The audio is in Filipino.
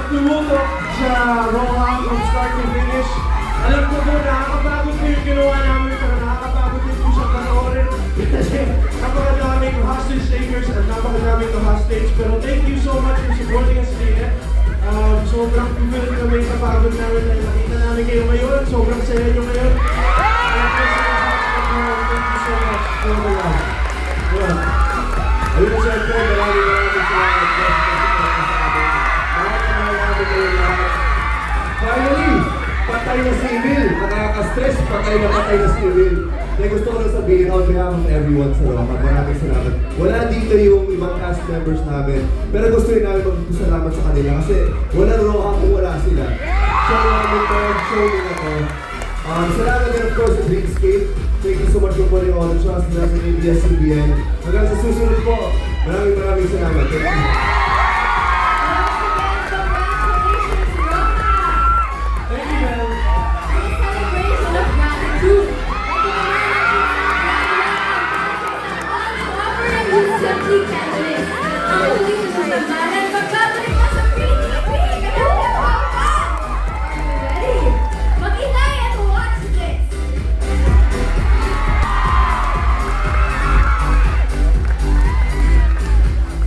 tumutok sa Rohan from start to finish. Alam ko po, nakakapagod po yung ginawa namin, pero nakakapagod din po siya panoorin. Kasi napakadaming hostage takers at napakadaming hostage. Pero thank you so much for supporting us here. Sobrang pipilit kami sa pagod namin dahil nakita namin kayo ngayon. Sobrang saya nyo ngayon. Thank you so much. Well, ayun na siyempre, maraming salamat po sa kayo lahat. Finally, patay na si Emil. Nakaka-stress, patay na si Emil. Kaya gusto ko lang sabihin on behalf of everyone sa Rohan, maraming salamat. Wala dito yung ibang cast members namin, pero gusto rin namin magpasalamat sa kanila kasi walang Rohan kung wala sila. Show namin to, show nila to. Salamat din of course sa Dreamscape. Thank you so much for putting all the trust nila sa ABS-CBN. Hanggang sa susunod po, maraming salamat. Thank you.